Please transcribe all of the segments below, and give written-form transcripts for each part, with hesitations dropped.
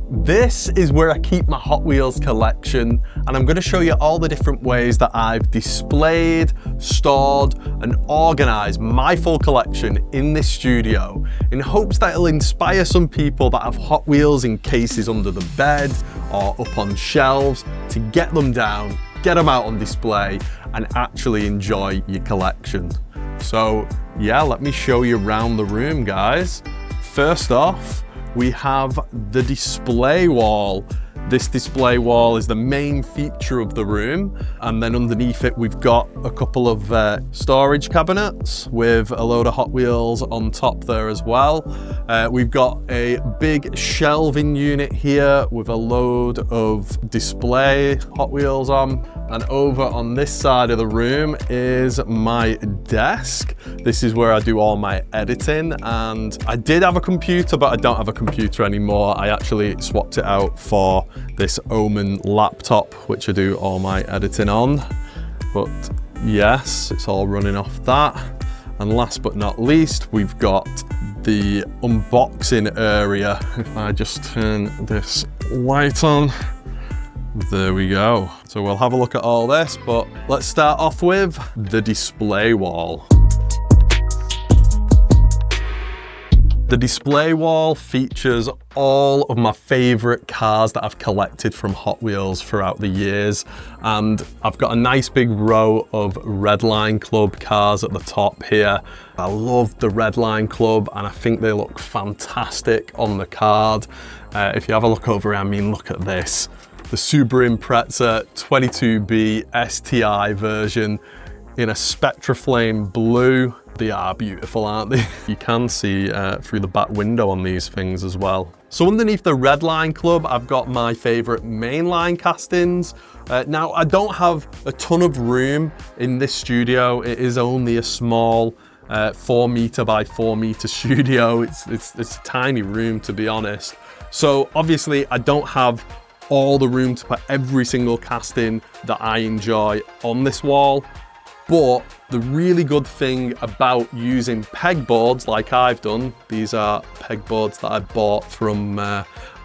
This is where I keep my Hot Wheels collection, and I'm going to show you all the different ways that I've displayed, stored and organised my full collection in this studio in hopes that it'll inspire some people that have Hot Wheels in cases under the bed or up on shelves to get them down, get them out on display and actually enjoy your collection. So yeah, let me show you around the room, guys. First off, we have the display wall. This display wall is the main feature of the room. And then underneath it, we've got a couple of storage cabinets with a load of Hot Wheels on top there as well. We've got a big shelving unit here with a load of display Hot Wheels on. And over on this side of the room is my desk. This is where I do all my editing, and I did have a computer, but I don't have a computer anymore. I actually swapped it out for this Omen laptop, which I do all my editing on. But yes, it's all running off that. And last but not least, we've got the unboxing area. If I just turn this light on, there we go. So we'll have a look at all this, but let's start off with the display wall. The display wall features all of my favorite cars that I've collected from Hot Wheels throughout the years. And I've got a nice big row of Redline Club cars at the top here. I love the Redline Club and I think they look fantastic on the card. If you have a look over here, I mean, look at this. The Subaru Impreza 22B STI version in a Spectraflame blue. They are beautiful, aren't they? You can see through the back window on these things as well. So underneath the Redline Club, I've got my favorite mainline castings. Now, I don't have a ton of room in this studio. It is only a small 4 meter by 4 meter studio. It's a tiny room, to be honest. So obviously I don't have all the room to put every single casting that I enjoy on this wall. But the really good thing about using pegboards like I've done, these are pegboards that I bought from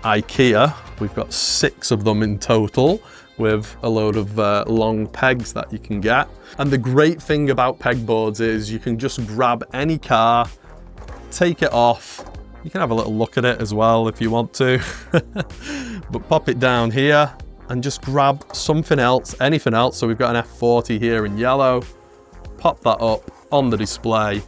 IKEA. We've got 6 of them in total with a load of long pegs that you can get. And the great thing about pegboards is you can just grab any car, take it off. You can have a little look at it as well if you want to. But pop it down here and just grab something else, anything else. So we've got an F40 here in yellow. Pop that up on the display.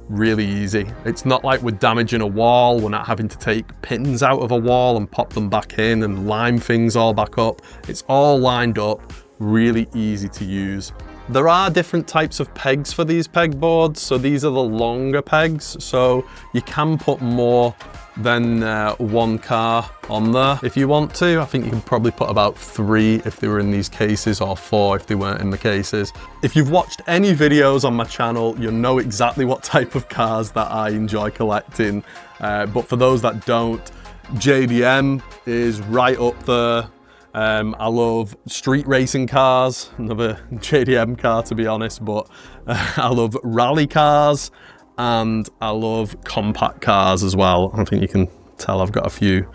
Really easy. It's not like we're damaging a wall. We're not having to take pins out of a wall and pop them back in and line things all back up. It's all lined up, really easy to use. There are different types of pegs for these pegboards. So these are the longer pegs. So you can put more than one car on there if you want to. I think you can probably put about 3 if they were in these cases, or 4 if they weren't in the cases. If you've watched any videos on my channel, you'll know exactly what type of cars that I enjoy collecting. But for those that don't, JDM is right up there. I love street racing cars, another JDM car to be honest, but I love rally cars and I love compact cars as well. I think you can tell I've got a few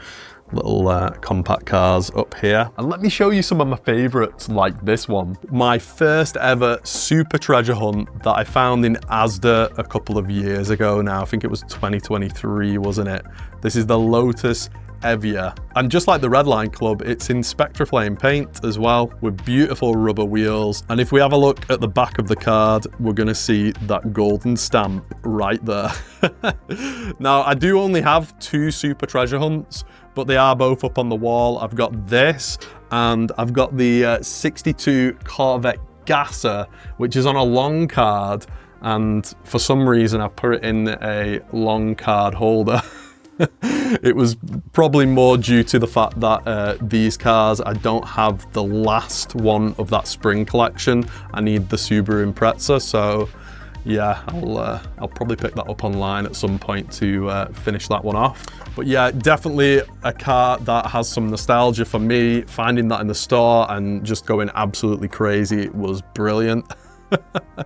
little compact cars up here. And let me show you some of my favorites, like this one. My first ever super treasure hunt that I found in Asda a couple of years ago now. I think it was 2023, wasn't it? This is the Lotus Evia. And just like the Redline Club, it's in Spectraflame paint as well, with beautiful rubber wheels. And if we have a look at the back of the card, we're gonna see that golden stamp right there. Now, I do only have 2 super treasure hunts, but they are both up on the wall. I've got this, and I've got the 62 Corvette Gasser, which is on a long card. And for some reason, I've put it in a long card holder. It was probably more due to the fact that these cars, I don't have the last one of that spring collection. I need the Subaru Impreza, so yeah, I'll probably pick that up online at some point to finish that one off. But yeah, definitely a car that has some nostalgia for me. Finding that in the store and just going absolutely crazy was brilliant.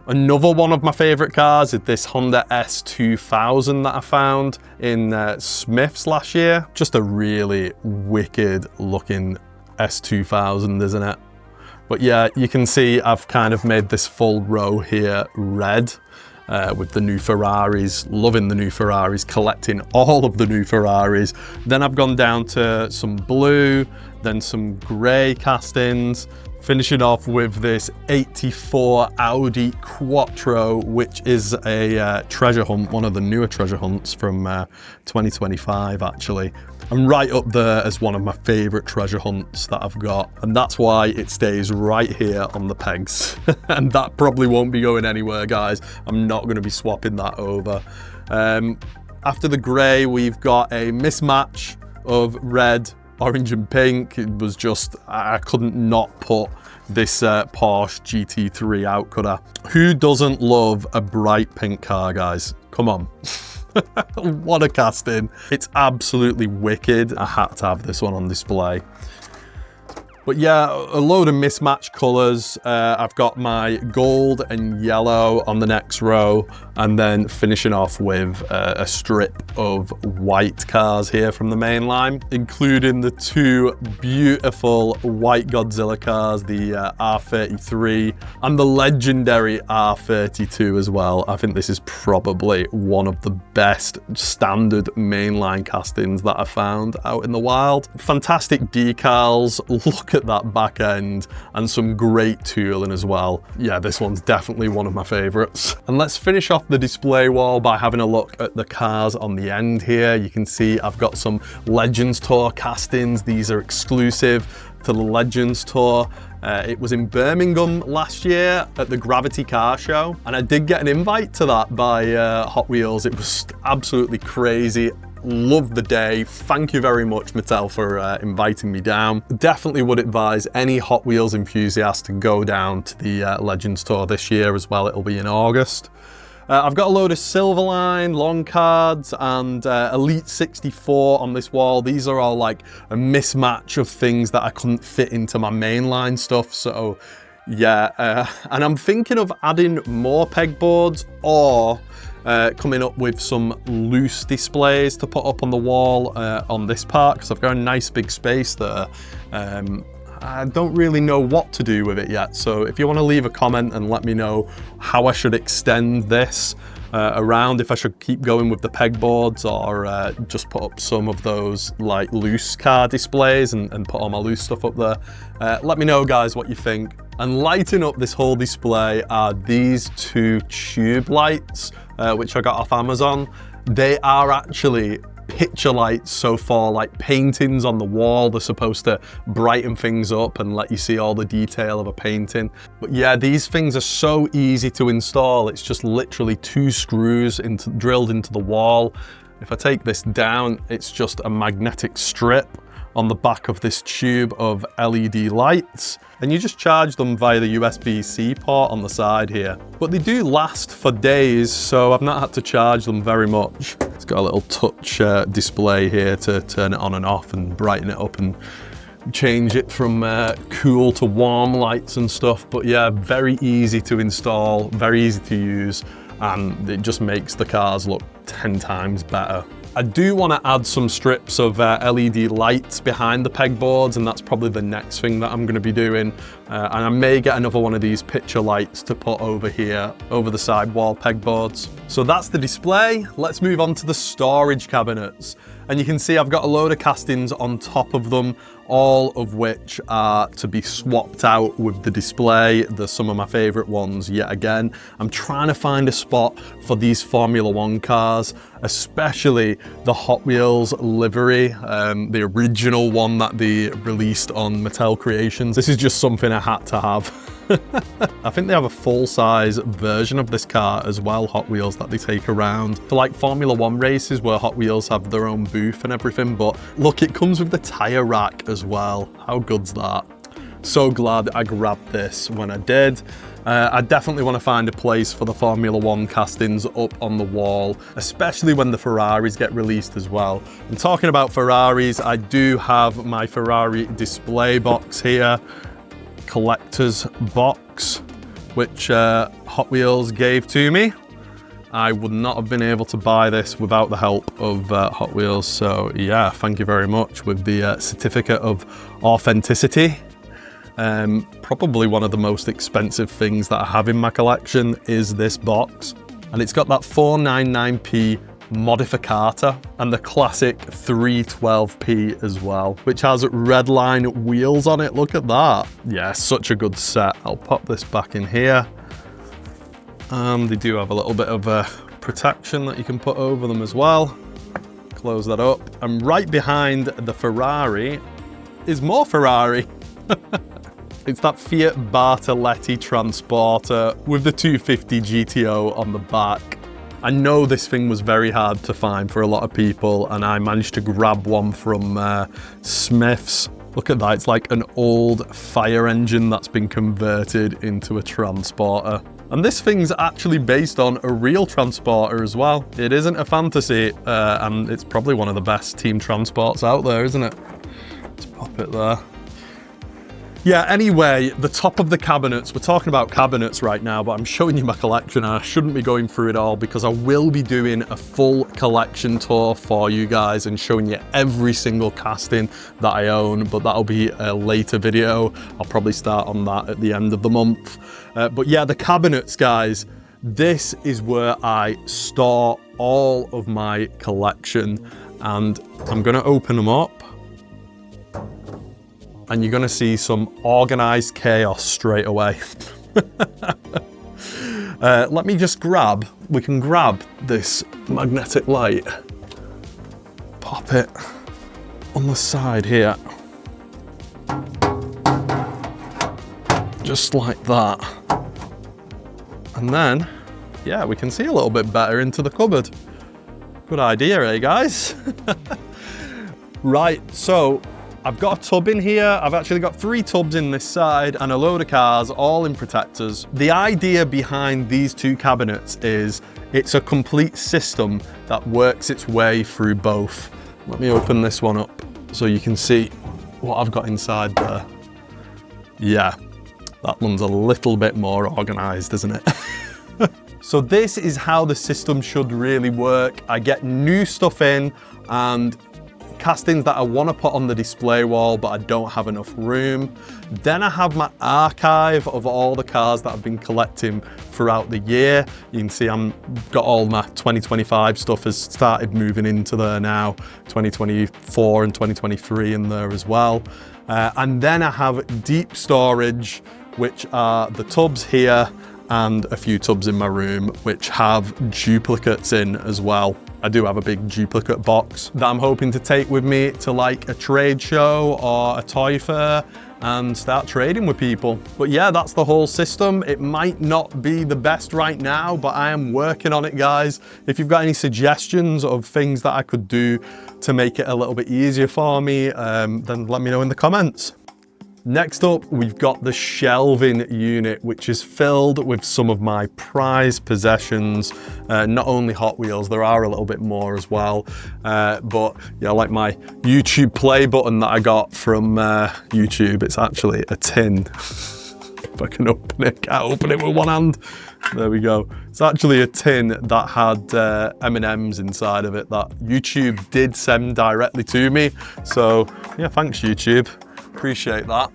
Another one of my favorite cars is this Honda S2000 that I found in Smith's last year. Just a really wicked looking S2000, isn't it? But yeah, you can see I've kind of made this full row here red with the new Ferraris, loving the new Ferraris, collecting all of the new Ferraris. Then I've gone down to some blue, then some grey castings, finishing off with this 84 Audi Quattro, which is a treasure hunt, one of the newer treasure hunts from 2025 actually. And right up there as one of my favourite treasure hunts that I've got. And that's why it stays right here on the pegs. And that probably won't be going anywhere, guys. I'm not going to be swapping that over. After the grey, we've got a mismatch of red, orange and pink. It was just, I couldn't not put this Porsche GT3 out, could I? Who doesn't love a bright pink car, guys? Come on. What a casting. It's absolutely wicked. I had to have this one on display. But yeah, a load of mismatched colours. I've got my gold and yellow on the next row, and then finishing off with a strip of white cars here from the main line, including the two beautiful white Godzilla cars, the R33 and the legendary R32 as well. I think this is probably one of the best standard mainline castings that I found out in the wild. Fantastic decals. Look at that back end, and some great tooling as well. Yeah, this one's definitely one of my favorites. And let's finish off the display wall by having a look at the cars on the end here. You can see I've got some Legends Tour castings. These are exclusive to the Legends Tour. It was in Birmingham last year at the Gravity Car Show, and I did get an invite to that by Hot Wheels. It was absolutely crazy. Loved the day. Thank you very much, Mattel, for inviting me down. Definitely would advise any Hot Wheels enthusiast to go down to the Legends Tour this year as well. It'll be in August. I've got a load of Silverline, long cards, and Elite 64 on this wall. These are all like a mismatch of things that I couldn't fit into my mainline stuff. So yeah, and I'm thinking of adding more pegboards or coming up with some loose displays to put up on the wall on this part, because I've got a nice big space there. I don't really know what to do with it yet, so if you want to leave a comment and let me know how I should extend this around, if I should keep going with the pegboards or just put up some of those like loose car displays and put all my loose stuff up there. Let me know, guys, what you think. And lighting up this whole display are these two tube lights, which I got off Amazon. They are actually picture lights, so for like paintings on the wall. They're supposed to brighten things up and let you see all the detail of a painting. But yeah, these things are so easy to install. It's just literally two screws drilled into the wall. If I take this down, it's just a magnetic strip on the back of this tube of LED lights, and you just charge them via the USB-C port on the side here. But they do last for days, so I've not had to charge them very much. It's got a little touch display here to turn it on and off and brighten it up and change it from cool to warm lights and stuff. But yeah, very easy to install, very easy to use, and it just makes the cars look 10 times better. I do want to add some strips of LED lights behind the pegboards, and that's probably the next thing that I'm going to be doing. And I may get another one of these picture lights to put over here, over the sidewall pegboards. So that's the display. Let's move on to the storage cabinets. And you can see I've got a load of castings on top of them, all of which are to be swapped out with the display. They're some of my favorite ones yet again. I'm trying to find a spot for these Formula One cars, especially the Hot Wheels livery, the original one that they released on Mattel Creations. This is just something I had to have. I think they have a full-size version of this car as well, Hot Wheels, that they take around for like Formula One races where Hot Wheels have their own booth and everything. But look, it comes with the tire rack as well. How good's that? So glad I grabbed this when I did. I definitely want to find a place for the Formula One castings up on the wall, especially when the Ferraris get released as well. And talking about Ferraris, I do have my Ferrari display box here. Collector's box. which Hot Wheels gave to me. I would not have been able to buy this without the help of Hot Wheels. So yeah, thank you very much with the certificate of authenticity. Probably one of the most expensive things that I have in my collection is this box. And it's got that 499p modificata and the classic 312p as well, which has red line wheels on it. Look at that. Yeah, such a good set. I'll pop this back in here. They do have a little bit of protection that you can put over them as well. Close that up. And right behind the Ferrari is more Ferrari. It's that Fiat Bartoletti Transporter with the 250 GTO on the back. I know this thing was very hard to find for a lot of people, and I managed to grab one from Smith's. Look at that, it's like an old fire engine that's been converted into a transporter. And this thing's actually based on a real transporter as well. It isn't a fantasy, and it's probably one of the best team transports out there, isn't it? Let's pop it there. Yeah, anyway, the top of the cabinets, we're talking about cabinets right now, but I'm showing you my collection and I shouldn't be going through it all because I will be doing a full collection tour for you guys and showing you every single casting that I own, but that'll be a later video. I'll probably start on that at the end of the month. But yeah, the cabinets, guys, this is where I store all of my collection, and I'm gonna open them up. And you're gonna see some organized chaos straight away. Let me just we can grab this magnetic light, pop it on the side here, just like that. And then, yeah, we can see a little bit better into the cupboard. Good idea, eh, guys? Right, so I've got a tub in here. I've actually got 3 tubs in this side and a load of cars, all in protectors. The idea behind these 2 cabinets is it's a complete system that works its way through both. Let me open this one up so you can see what I've got inside there. Yeah, that one's a little bit more organized, isn't it? So this is how the system should really work. I get new stuff in and castings that I want to put on the display wall, but I don't have enough room. Then I have my archive of all the cars that I've been collecting throughout the year. You can see I've got all my 2025 stuff has started moving into there now, 2024 and 2023 in there as well. And then I have deep storage, which are the tubs here and a few tubs in my room, which have duplicates in as well. I do have a big duplicate box that I'm hoping to take with me to like a trade show or a toy fair and start trading with people. But yeah, that's the whole system. It might not be the best right now, but I am working on it, guys. If you've got any suggestions of things that I could do to make it a little bit easier for me, then let me know in the comments. Next up, we've got the shelving unit, which is filled with some of my prized possessions. Not only Hot Wheels, there are a little bit more as well. But yeah, like my YouTube play button that I got from YouTube, it's actually a tin. If I can open it, can't open it with one hand. There we go. It's actually a tin that had M&Ms inside of it that YouTube did send directly to me. So yeah, thanks YouTube. Appreciate that.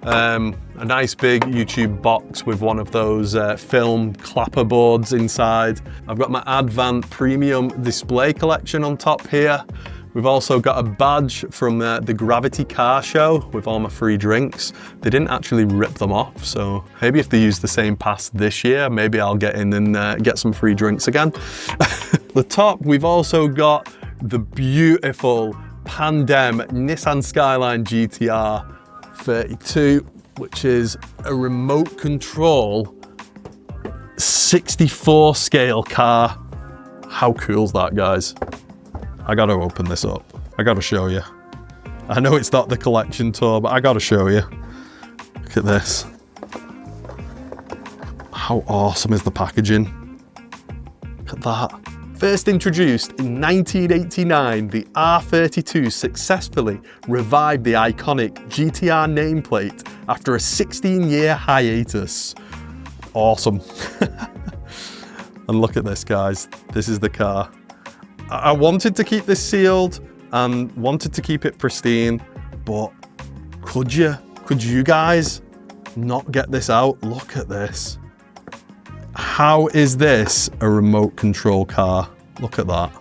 A nice big YouTube box with one of those film clapper boards inside. I've got my Advent Premium display collection on top here. We've also got a badge from the Gravity Car Show with all my free drinks. They didn't actually rip them off, so maybe if they use the same pass this year, maybe I'll get in and get some free drinks again. The top, we've also got the beautiful Pandem Nissan Skyline GTR 32, which is a remote control 64 scale car. How cool is that, guys? I gotta open this up. I gotta show you. I know it's not the collection tour, but I gotta show you. Look at this. How awesome is the packaging? Look at that. First introduced in 1989, the R32 successfully revived the iconic GTR nameplate after a 16-year hiatus. awesome. And look at this, guys. This is the car. I wanted to keep this sealed and wanted to keep it pristine, but could you guys not get this out? Look at this. How is this a remote control car? Look at that.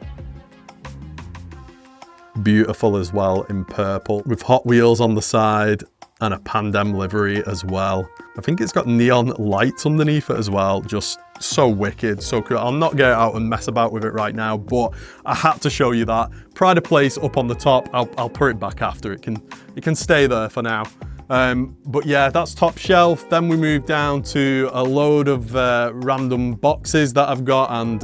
Beautiful as well in purple with Hot Wheels on the side and a Pandem livery as well. I think it's got neon lights underneath it as well. Just so wicked, so cool. I'll not get out and mess about with it right now, but I had to show you that. Pride of place up on the top. I'll put it back after. It can stay there for now. But yeah, that's top shelf. Then we move down to a load of random boxes that I've got and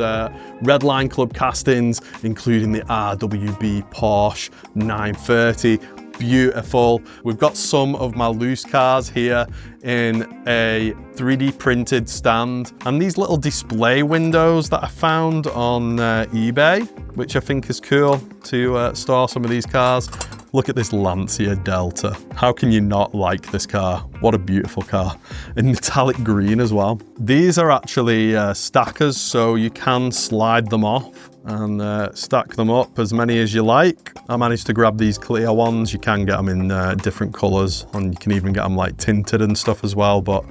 Redline Club castings, including the RWB Porsche 930. Beautiful. We've got some of my loose cars here in a 3D printed stand, and these little display windows that I found on eBay, which I think is cool to store some of these cars. Look at this Lancia Delta. How can you not like this car? What a beautiful car. In metallic green as well. These are actually stackers, so you can slide them off and stack them up as many as you like. I managed to grab these clear ones. You can get them in different colors, and you can even get them like tinted and stuff as well, but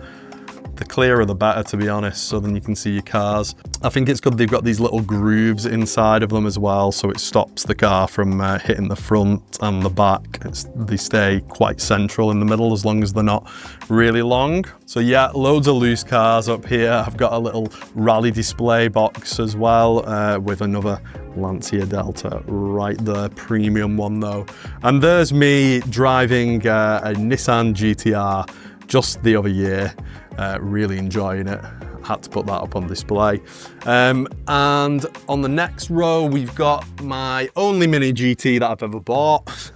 the clearer the better, to be honest, so then you can see your cars. I think it's good they've got these little grooves inside of them as well, so it stops the car from hitting the front and the back. They stay quite central in the middle as long as they're not really long. So yeah, loads of loose cars up here. I've got a little rally display box as well with another Lancia Delta right there, premium one though. And there's me driving a Nissan GTR just the other year. Really enjoying it. Had to put that up on display. And on the next row, we've got my only Mini GT that I've ever bought.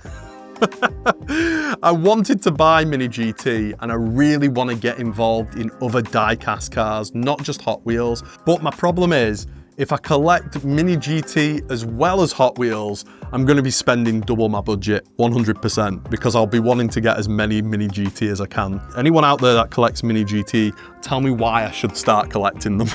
I wanted to buy Mini GT and I really want to get involved in other die-cast cars, not just Hot Wheels. But my problem is, if I collect Mini GT as well as Hot Wheels, I'm going to be spending double my budget, 100%, because I'll be wanting to get as many Mini GT as I can. Anyone out there that collects Mini GT, tell me why I should start collecting them.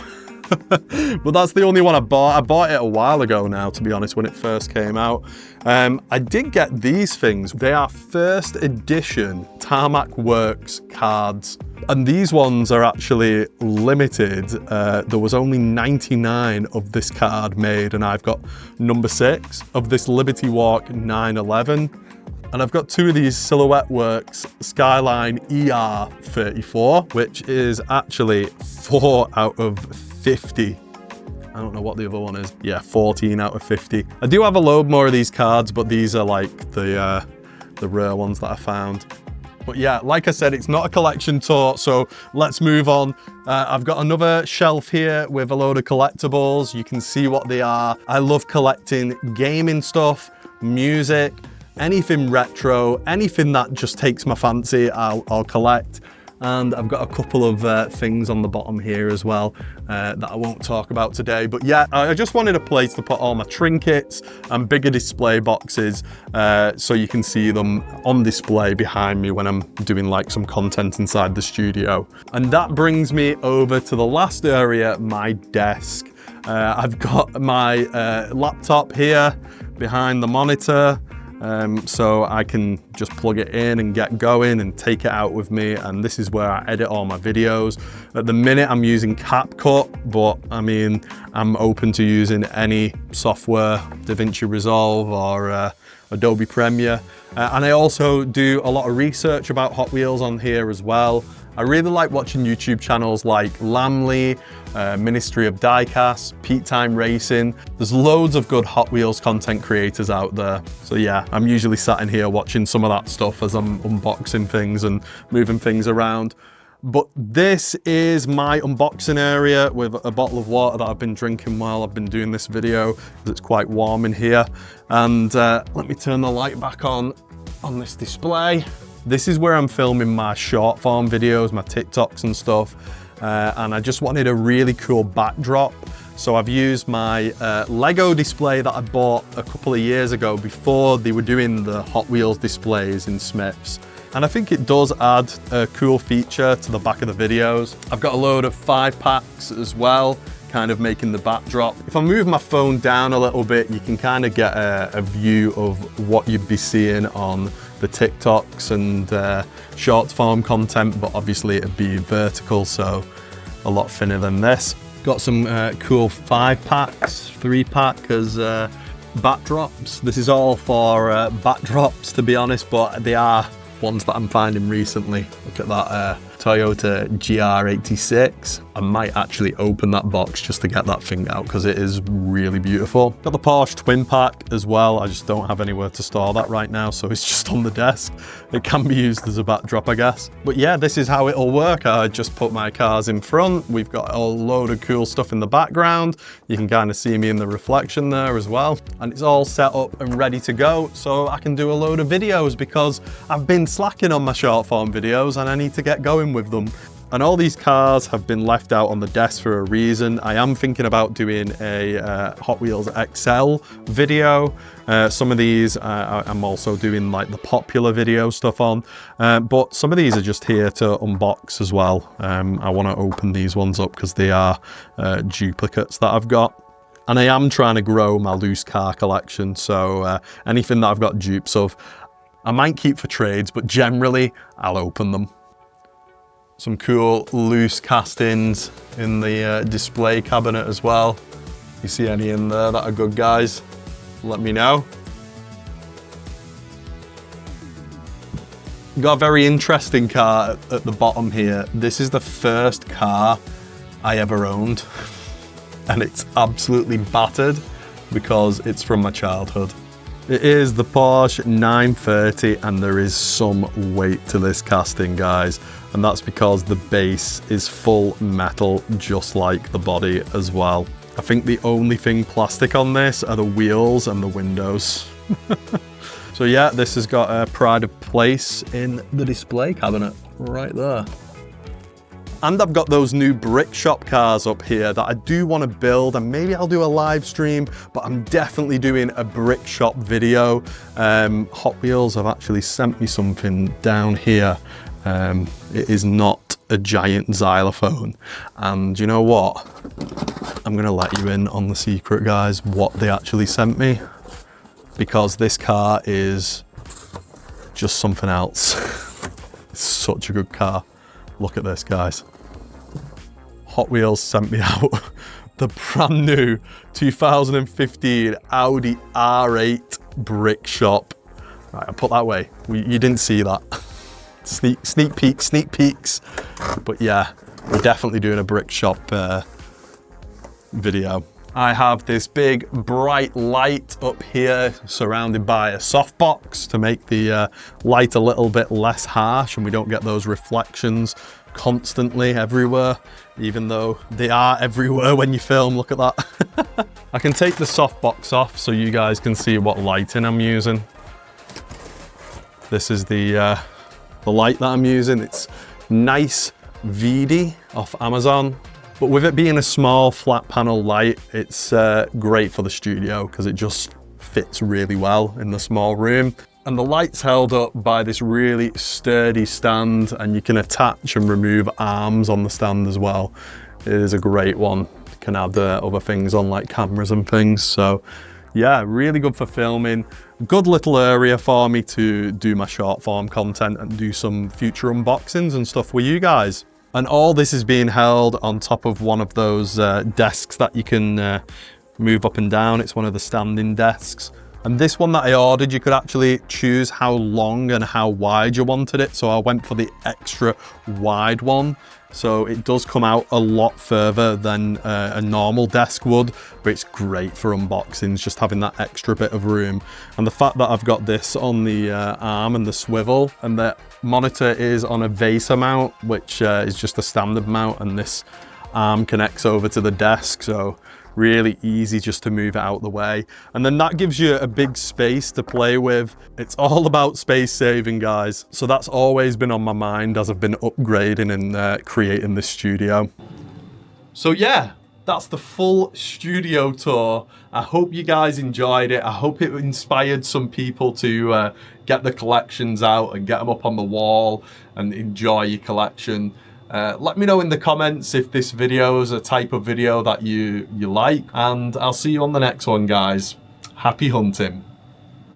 But that's the only one I bought. I bought it a while ago now, to be honest, when it first came out. I did get these things. They are first edition Tarmac Works cards. And these ones are actually limited. There was only 99 of this card made, and I've got number 6 of this Liberty Walk 911. And I've got 2 of these Silhouette Works Skyline ER34, which is actually 4 out of 50. I don't know what the other one is. Yeah, 14 out of 50. I do have a load more of these cards, but these are like the rare ones that I found. But yeah, like I said, it's not a collection tour, so let's move on. I've got another shelf here with a load of collectibles. You can see what they are. I love collecting gaming stuff, music, anything retro, anything that just takes my fancy, I'll collect. And I've got a couple of things on the bottom here as well that I won't talk about today. But yeah, I just wanted a place to put all my trinkets and bigger display boxes so you can see them on display behind me when I'm doing like some content inside the studio. And that brings me over to the last area, my desk. I've got my laptop here behind the monitor. So I can just plug it in and get going and take it out with me, and this is where I edit all my videos. At the minute I'm using CapCut, but I mean I'm open to using any software, DaVinci Resolve or Adobe Premiere. And I also do a lot of research about Hot Wheels on here as well. I really like watching YouTube channels like Lamley, Ministry of Diecast, Peak Time Racing. There's loads of good Hot Wheels content creators out there. So yeah, I'm usually sat in here watching some of that stuff as I'm unboxing things and moving things around. But this is my unboxing area with a bottle of water that I've been drinking while I've been doing this video, because it's quite warm in here. And let me turn the light back on this display. This is where I'm filming my short form videos, my TikToks and stuff. And I just wanted a really cool backdrop So I've used my Lego display that I bought a couple of years ago before they were doing the Hot Wheels displays in Smith's. And I think it does add a cool feature to the back of the videos. I've got a load of 5-packs as well, kind of making the backdrop. If I move my phone down a little bit, you can kind of get a view of what you'd be seeing on the TikToks and short form content, but obviously it'd be vertical, so a lot thinner than this. Got some cool 5-packs, 3-pack as backdrops. This is all for backdrops, to be honest, but they are ones that I'm finding recently. Look at that Toyota GR86. I might actually open that box just to get that thing out because it is really beautiful. Got the Porsche twin pack as well. I just don't have anywhere to store that right now, so it's just on the desk. It can be used as a backdrop, I guess. But yeah, this is how it'll work. I just put my cars in front. We've got a load of cool stuff in the background. You can kind of see me in the reflection there as well. And it's all set up and ready to go, so I can do a load of videos because I've been slacking on my short form videos and I need to get going with them. And all these cars have been left out on the desk for a reason. I am thinking about doing a Hot Wheels XL video. Some of these I'm also doing like the popular video stuff on, but some of these are just here to unbox as well. I want to open these ones up because they are duplicates that I've got. And I am trying to grow my loose car collection, so anything that I've got dupes of, I might keep for trades, but generally I'll open them. Some cool loose castings in the display cabinet as well. You see any in there that are good, guys? Let me know. Got a very interesting car at the bottom here. This is the first car I ever owned, and it's absolutely battered because it's from my childhood. It is the Porsche 930, and there is some weight to this casting, guys. And that's because the base is full metal, just like the body as well. I think the only thing plastic on this are the wheels and the windows. So yeah, this has got a pride of place in the display cabinet right there. And I've got those new brick shop cars up here that I do want to build, and maybe I'll do a live stream, but I'm definitely doing a brick shop video. Hot Wheels have actually sent me something down here. It is not a giant xylophone. And you know what? I'm gonna let you in on the secret, guys, what they actually sent me, because this car is just something else. It's such a good car. Look at this, guys. Hot Wheels sent me out the brand new 2015 Audi R8 brick shop. Right, I'll put that away. You didn't see that. Sneak peeks. But yeah, we're definitely doing a brick shop video. I have this big bright light up here surrounded by a softbox to make the light a little bit less harsh and we don't get those reflections constantly everywhere, even though they are everywhere when you film. Look at that. I can take the softbox off so you guys can see what lighting I'm using. This is the light that I'm using. It's Nice VD off Amazon. But with it being a small flat panel light, it's great for the studio because it just fits really well in the small room. And the light's held up by this really sturdy stand, and you can attach and remove arms on the stand as well. It is a great one. You can add other things on like cameras and things. So yeah, really good for filming. Good little area for me to do my short form content and do some future unboxings and stuff with you guys. And all this is being held on top of one of those desks that you can move up and down. It's one of the standing desks. And this one that I ordered, you could actually choose how long and how wide you wanted it. So I went for the extra wide one. So it does come out a lot further than a normal desk would, but it's great for unboxings, just having that extra bit of room. And the fact that I've got this on the arm and the swivel, and the monitor is on a VESA mount, which is just a standard mount, and this arm connects over to the desk. So really easy just to move it out the way. And then that gives you a big space to play with. It's all about space saving, guys. So that's always been on my mind as I've been upgrading and creating this studio. So yeah, that's the full studio tour. I hope you guys enjoyed it. I hope it inspired some people to get the collections out and get them up on the wall and enjoy your collection. Let me know in the comments if this video is a type of video that you like, and I'll see you on the next one, guys. Happy hunting.